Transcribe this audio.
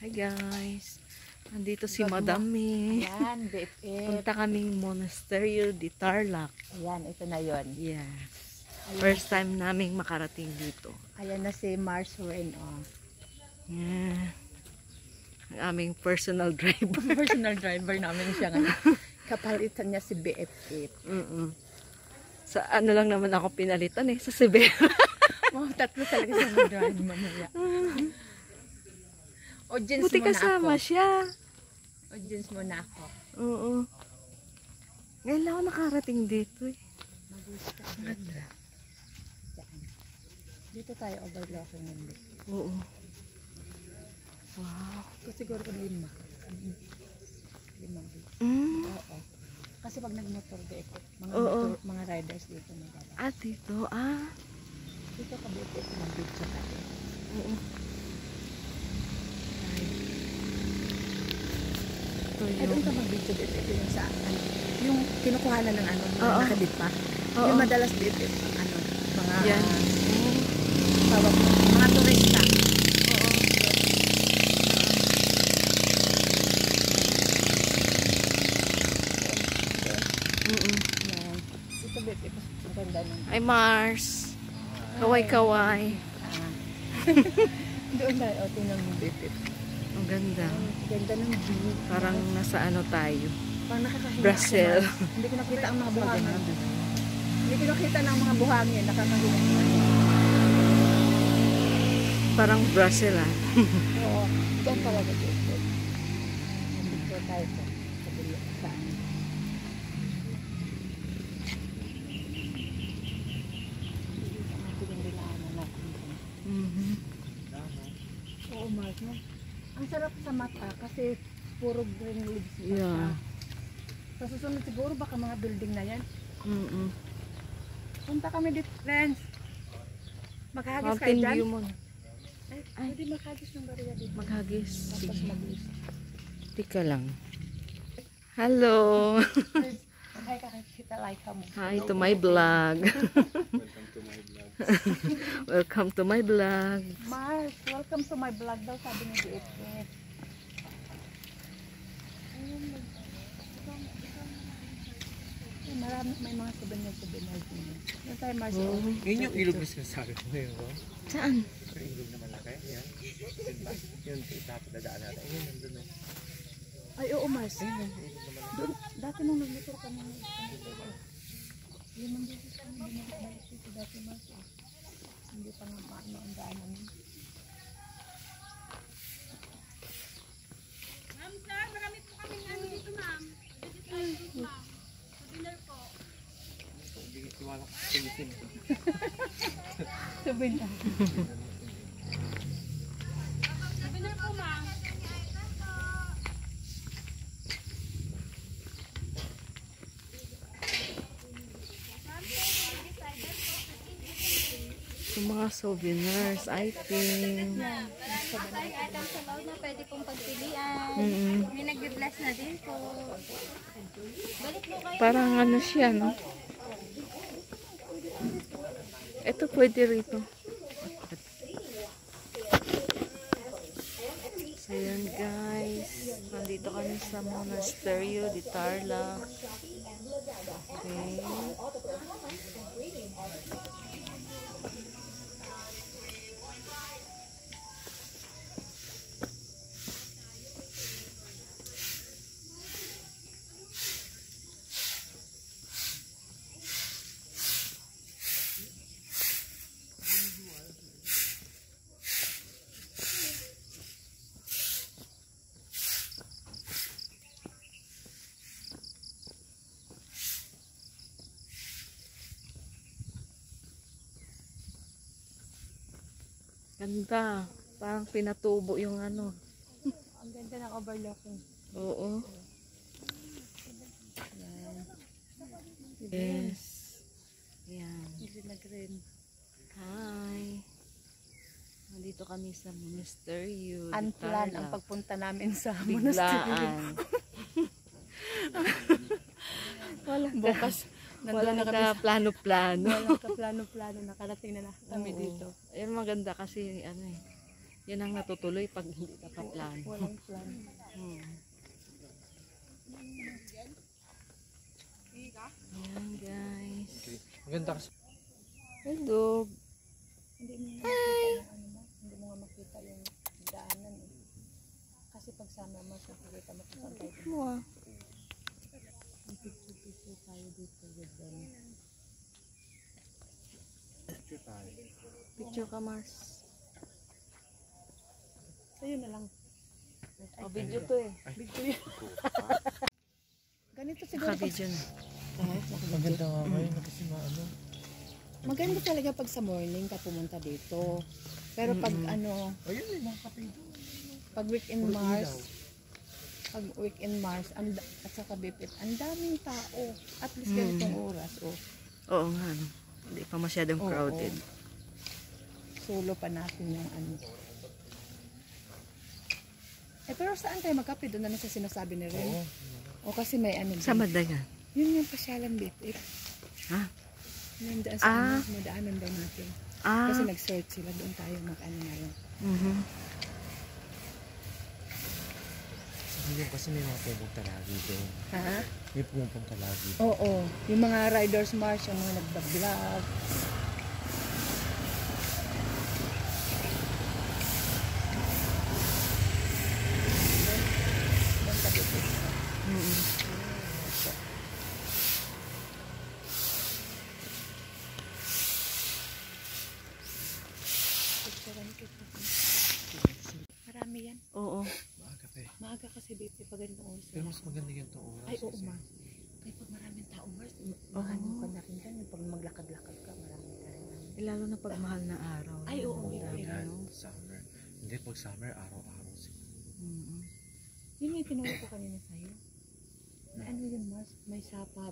Hi guys, nandito si Madam Mi. Ayan, BFF. Punta kaming Monasterio de Tarlac. Ayan, ito na yon. Yes. First time naming makarating dito. Ayan na si Mars Wen. Oh. Yeah. Ang aming personal driver. Personal driver namin siya ngayon. Kapalitan niya si BFF. Sa ano lang naman ako pinalitan sa Sibel. Mga tatlo talaga sa mag-drive mamaya. Audience Buti muna kasama ako. siya. Audience muna ako. Oo. Ngayon lang ako nakarating dito Magusta. Dito tayo overlooking nila. Oo. Wow. Ito siguro kung 5. 5. Oo. Kasi pag nagmotor dito, mga riders dito nagala. Dito. Dito ka dito mag-video ka. Oo. Ay, doon ka mag-video dito. Ito yung sa, yung kinukuhanan ng nakadit pa. Yung madalas dito, mga, yan. tawag mo, mga turista. Yan. Ito dito, maganda nung. Hi Mars. Kaway-kaway. Doon tayo, tingnan mo dito. Ang ganda. Ganda ng view. Parang nasa ano tayo. Parang nakakahinga. Brazil. Hindi ko nakita ang mga buhangin. Hindi ko nakita ng mga buhangin. Nakakahinga. Parang Brazil Oo. Diyan talaga dito. Dito tayo po. Saan? Oo, Mark. Ang sarap sa mata kasi puro green leaves. Yeah. Sa susunod siguro baka mga building na yan. Punta kami dito, friends. Maghagis kayo Mountain dyan? view mo. Ay, pwede maghagis ng bariya dito. Maghagis. Tapos Sige. mag-list. Tika lang. Hello. Hi, kakita like ka mo. Hi to my vlog. Welcome to my vlog. Mars, welcome to my vlog daw, sabi ni BFF. Marami, may mga souvenir din. Yan tayo, Mars. Yun yung ilog na sinasabi ko ngayon, no? Saan? Yung ilog na malaki, yan. Yun ba? Yun, dapat dadaan natin. Ayun, nandun na. Ay, oo, Mars. Doon, dati nung nag-motor kami, limang beses kami binalik dito dati, Mars. Hindi pa nga maano ang daanan. Ma'am, sir, marami po kami dito, ma'am. Dito tayo, ma'am. Sa dinner po. Hindi tiwala ka sa pilitin. Sabi na. Sa dinner po, ma'am. Yung mga souvenirs, I think. Tayo items sa loob na pwede pong pagpilian. May nag-bless na din po. Balik po kayo. Parang ano siya, no? Ito pwede rito. So yan guys. Nandito kami sa Monasterio de Tarlac. Okay. Ganda. Parang pinatubo yung ano. Ang ganda ng overlooking. Oo. Yes. Yan. Hindi nag-green. Hi. Nandito kami sa Monasterio de Unplanned ang Tarlac. pagpunta namin sa monastery. Biglaan. Bukas, nandun na Walang kami ka plano-plano. walang ka plano-plano, nakarating na kami dito. Ayun maganda kasi ano Yan ang natutuloy pag hindi nakaplano. Walang plan. Hmm. Ayan guys. Maganda kasi. Hello. Hindi mo nga makita yung ano mo. Hindi mo nga makita yung daanan eh. Kasi pag summer mas makikita mo kung saan tayo. Mo ah. Picture tayo dito with them. Picture tayo. Picture ka Mars. Sa'yo na lang. O video to eh. Ganito siguro pag... Naka-video na. Maganda nga kayo kasi maano. Maganda talaga pag sa morning ka pumunta dito. Pero pag ano, Ayun eh, mga kape doon. pag weekend Mars, at saka Bipit, ang daming tao. At least ganitong oras. Oh. Oo nga no. Hindi pa masyadong Oo. crowded. Solo pa natin yung ano. Eh pero saan tayo magkape? Doon na lang sa sinasabi ni Ren. Oo. O kasi may ano. Sa Madagan. Yun yung pasyalan Bipit. Ha? Yung daan sa ano, madaanan daw natin. Ah. Kasi nag-search sila, doon tayo mag-ano na yun. Mhm. Yung kasi may mga pumunta lagi doon. Ha? May pumunta lagi. Oo. Yung mga riders march, yung mga nagbablog. Doon tabi ko. Mhm. Picturean kita. Marami yan. Oo. Maaga pa eh. Maaga kasi baby pag ganitong oras. Pero mas maganda yung oras. Ay, oo kasi- ma. Kaya pag maraming tao Mars, ano ka na rin dyan. Yung pag maglakad-lakad ka, maraming tao. Lalo na pag mahal na araw. Ay, oo, Ang baby. dami, Yan, no? summer. Hindi, pag summer, araw-araw siguro. Mhm. Yun yung tinuro ko kanina sa'yo. Na ano yun Mars, may sapa